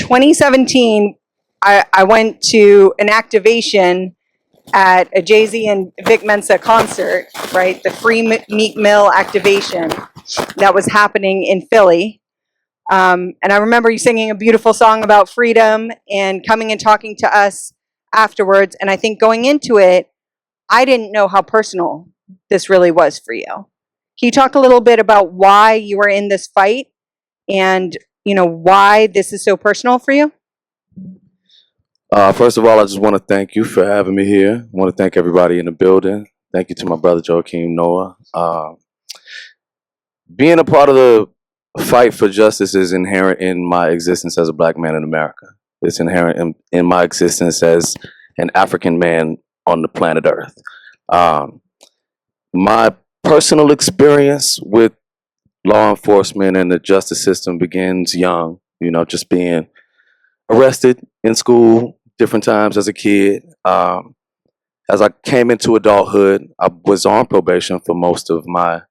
2017, I went to an activation at a Jay-Z and Vic Mensa concert, right? The Free Meat Mill activation that was happening in Philly. And I remember you singing a beautiful song about freedom and coming and talking to us afterwards. And I think going into it, I didn't know how personal this really was for you. Can you talk a little bit about why you were in this fight and, why this is so personal for you? First of all, I just want to thank you for having me here. I want to thank everybody in the building. Thank you to my brother Joakim Noah. Being a part of the fight for justice is inherent in my existence as a black man in America. It's inherent in my existence as an African man on the planet Earth. My personal experience with law enforcement and the justice system begins young, just being arrested in school different times as a kid. As I came into adulthood, I was on probation for most of my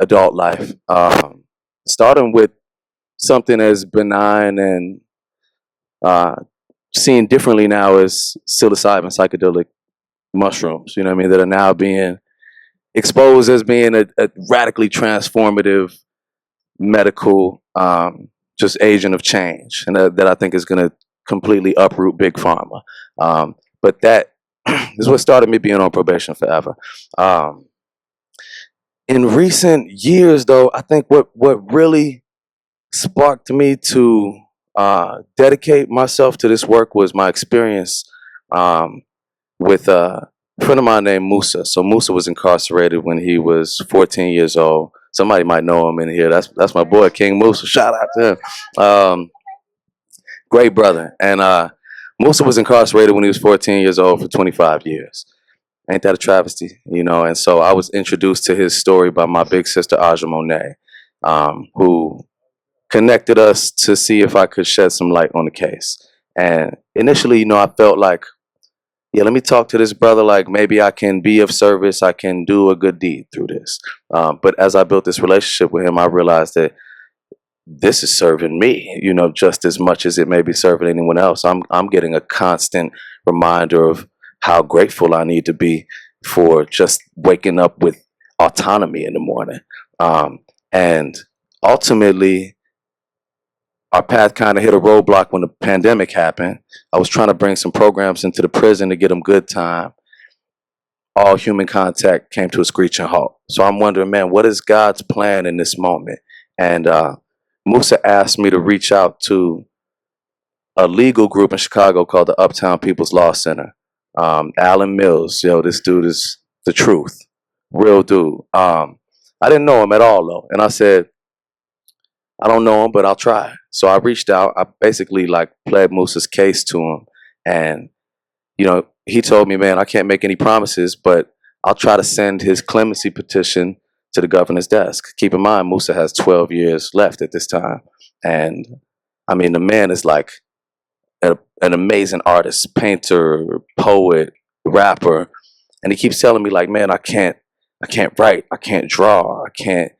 adult life. Starting with something as benign and seen differently now as psilocybin psychedelic mushrooms, that are now being exposed as being a radically transformative medical just agent of change, and that I think is going to completely uproot big pharma. But that is what started me being on probation forever. In recent years, though, I think what really sparked me to dedicate myself to this work was my experience with a friend of mine named Musa. So Musa was incarcerated when he was 14 years old. Somebody might know him in here. That's my boy, King Musa. Shout out to him. Great brother. And Musa was incarcerated when he was 14 years old for 25 years. Ain't that a travesty? And so I was introduced to his story by my big sister, Aja Monet, who connected us to see if I could shed some light on the case. And initially, I felt like, let me talk to this brother, like maybe I can be of service, I can do a good deed through this. But as I built this relationship with him, I realized that this is serving me, just as much as it may be serving anyone else. I'm getting a constant reminder of how grateful I need to be for just waking up with autonomy in the morning. And ultimately, our path kind of hit a roadblock when the pandemic happened. I was trying to bring some programs into the prison to get them good time. All human contact came to a screeching halt. So I'm wondering, man, what is God's plan in this moment? And Musa asked me to reach out to a legal group in Chicago called the Uptown People's Law Center. Alan Mills, this dude is the truth. Real dude. I didn't know him at all, though. And I said, I don't know him, but I'll try. So I reached out. I basically pled Musa's case to him. And, he told me, man, I can't make any promises, but I'll try to send his clemency petition to the governor's desk. Keep in mind, Musa has 12 years left at this time. And I mean, the man is like an amazing artist, painter, poet, rapper. And he keeps telling me like, man, I can't write. I can't draw. I can't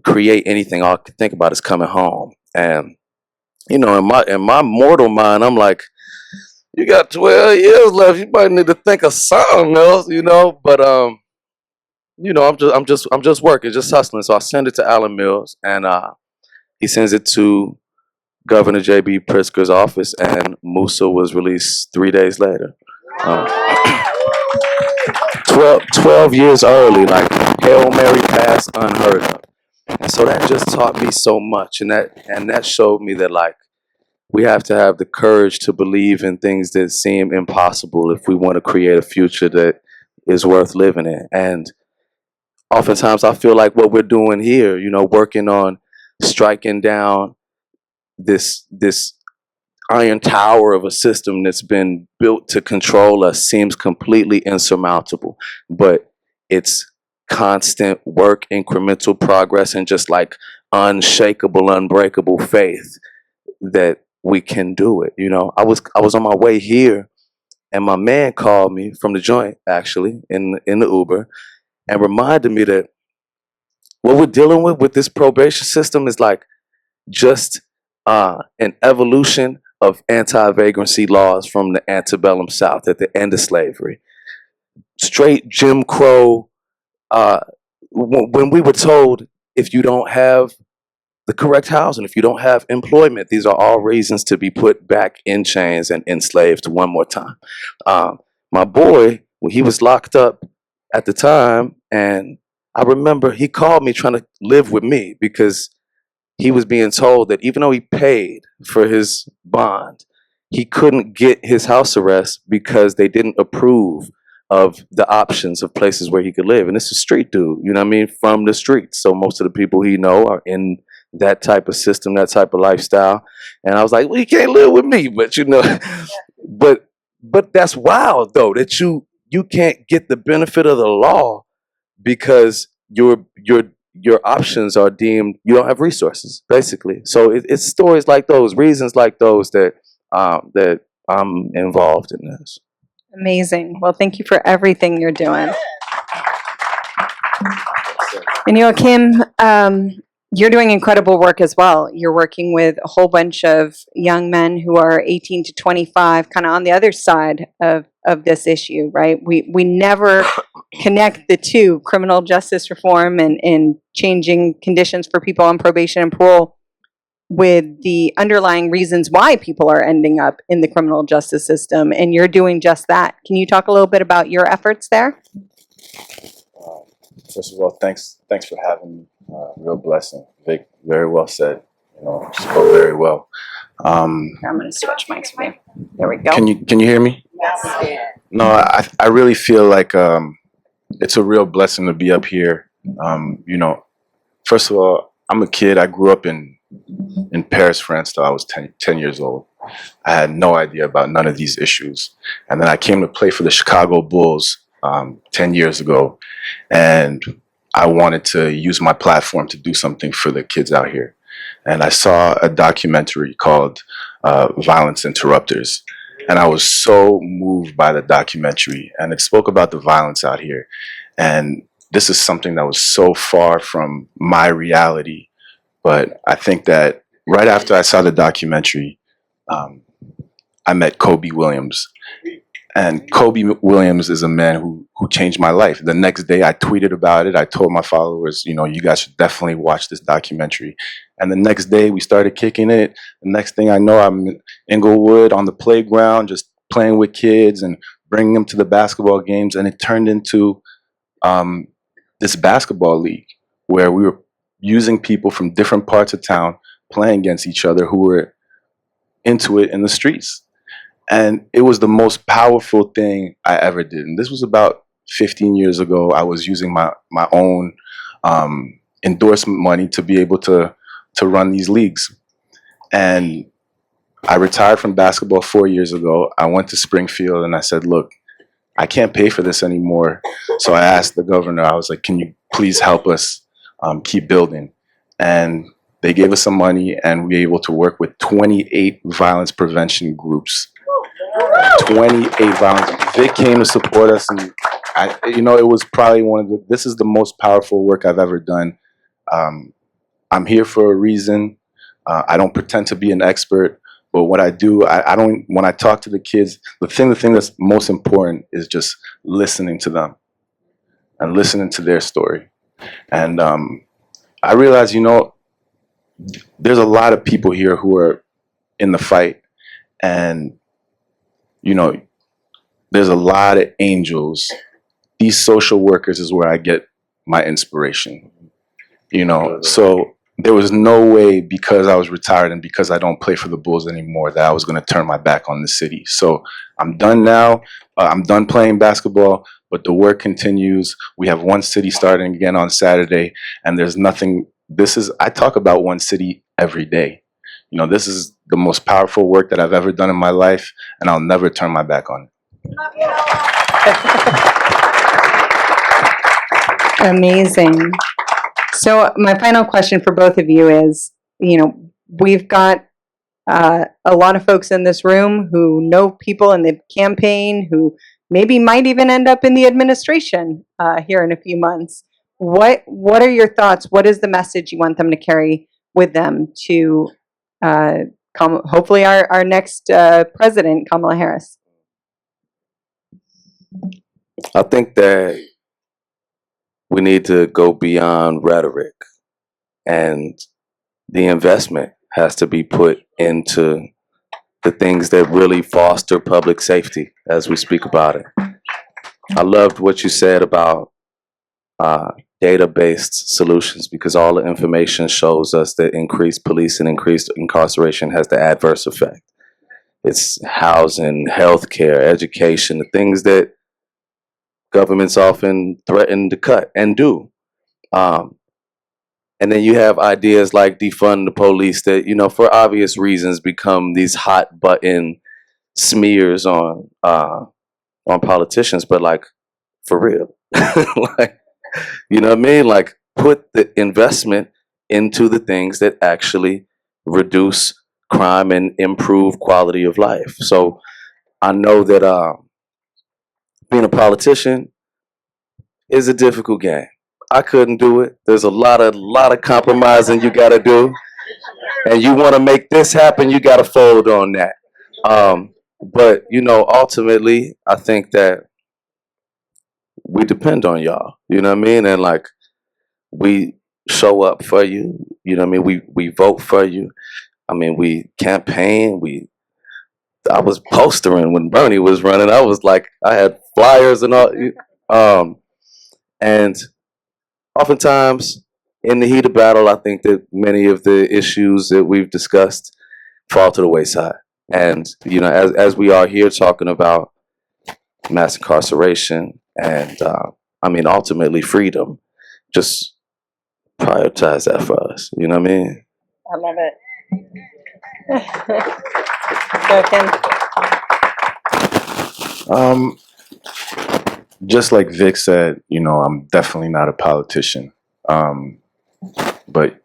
create anything. All I can think about is coming home. And, in my mortal mind, I'm like, you got 12 years left. You might need to think of something else, but, I'm just working, just hustling. So I send it to Alan Mills, and he sends it to Governor J.B. Pritzker's office, and Musa was released 3 days later. 12 years early, like Hail Mary pass unheard of. And so that just taught me so much, and that showed me that we have to have the courage to believe in things that seem impossible if we want to create a future that is worth living in. And oftentimes I feel like what we're doing here, working on striking down this iron tower of a system that's been built to control us seems completely insurmountable. But it's constant work, incremental progress, and just unshakable, unbreakable faith that we can do it. I was on my way here, and my man called me from the joint, actually, in the Uber, and reminded me that what we're dealing with this probation system is just an evolution of anti-vagrancy laws from the antebellum South at the end of slavery. Straight Jim Crow. When we were told, if you don't have the correct housing, if you don't have employment, these are all reasons to be put back in chains and enslaved one more time. My boy, when he was locked up at the time, and I remember he called me trying to live with me because he was being told that even though he paid for his bond, he couldn't get his house arrest because they didn't approve of the options of places where he could live. And this is a street dude, you know what I mean, from the streets. So most of the people he know are in that type of system, that type of lifestyle. And I was like, well, you can't live with me, but you know, but that's wild though, that you can't get the benefit of the law because your options are deemed, you don't have resources, basically. So it's stories like those, reasons like those that that I'm involved in this. Amazing. Well, thank you for everything you're doing. And Joakim, you're doing incredible work as well. You're working with a whole bunch of young men who are 18 to 25, kind of on the other side of this issue, right? We never connect the two, criminal justice reform and changing conditions for people on probation and parole, with the underlying reasons why people are ending up in the criminal justice system. And you're doing just that. Can you talk a little bit about your efforts there? First of all, thanks for having me. Real blessing. Vic, very well said. You know, spoke very well. I'm going to switch mics for you. There we go. Can you hear me? Yes. No, I really feel like it's a real blessing to be up here. You know, first of all, I'm a kid. I grew up in Paris, France, till I was 10 years old. I had no idea about none of these issues. And then I came to play for the Chicago Bulls 10 years ago. And I wanted to use my platform to do something for the kids out here. And I saw a documentary called Violence Interrupters. And I was so moved by the documentary. And it spoke about the violence out here. And this is something that was so far from my reality. But I think that right after I saw the documentary, I met Kobe Williams. And Kobe Williams is a man who changed my life. The next day I tweeted about it. I told my followers, you know, you guys should definitely watch this documentary. And the next day we started kicking it. The next thing I know, I'm in Inglewood on the playground, just playing with kids and bringing them to the basketball games. And it turned into this basketball league where we were using people from different parts of town playing against each other who were into it in the streets. And it was the most powerful thing I ever did. And this was about 15 years ago. I was using my own endorsement money to be able to run these leagues. And I retired from basketball 4 years ago. I went to Springfield and I said, look, I can't pay for this anymore. So I asked the governor, I was like, can you please help us keep building? And they gave us some money and we were able to work with 28 violence prevention groups. 28 violence. Vic came to support us, and you know, it was probably this is the most powerful work I've ever done. I'm here for a reason. I don't pretend to be an expert, but what I do, I don't, when I talk to the kids, the thing that's most important is just listening to them and listening to their story. And I realize, you know, there's a lot of people here who are in the fight, and you know, there's a lot of angels. These social workers is where I get my inspiration, you know. So there was no way, because I was retired and because I don't play for the Bulls anymore, that I was going to turn my back on the city. So I'm done now. I'm done playing basketball, but the work continues. We have One City starting again on Saturday, and there's nothing. I talk about One City every day. You know, this is the most powerful work that I've ever done in my life, and I'll never turn my back on it. Amazing. So my final question for both of you is, you know, we've got a lot of folks in this room who know people in the campaign who maybe might even end up in the administration here in a few months. What are your thoughts? What is the message you want them to carry with them to hopefully our next president, Kamala Harris. I think that we need to go beyond rhetoric, and the investment has to be put into the things that really foster public safety as we speak about it. I loved what you said about data-based solutions, because all the information shows us that increased police and increased incarceration has the adverse effect. It's housing, healthcare, education, the things that governments often threaten to cut and do. And then you have ideas like defund the police that, for obvious reasons, become these hot button smears on politicians. But like, for real, like, you know what I mean? Like, put the investment into the things that actually reduce crime and improve quality of life. So I know that being a politician is a difficult game. I couldn't do it. There's a lot of compromising you got to do, and you want to make this happen, you got to fold on that. But ultimately, I think that we depend on y'all. You know what I mean? And like, we show up for you. You know what I mean? We vote for you. I mean, we campaign. I was postering when Bernie was running. I was like, I had flyers and all. And oftentimes, in the heat of battle, I think that many of the issues that we've discussed fall to the wayside. And as we are here talking about mass incarceration and ultimately freedom, just prioritize that for us. You know what I mean? I love it. Joakim? Just like Vic said, I'm definitely not a politician, but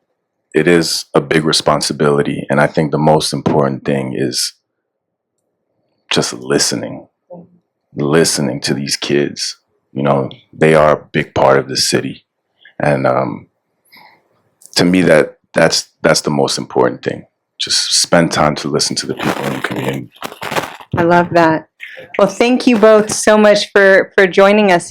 it is a big responsibility. And I think the most important thing is just listening to these kids. They are a big part of the city. And to me, that's the most important thing. Just spend time to listen to the people in the community. I love that. Well, thank you both so much for joining us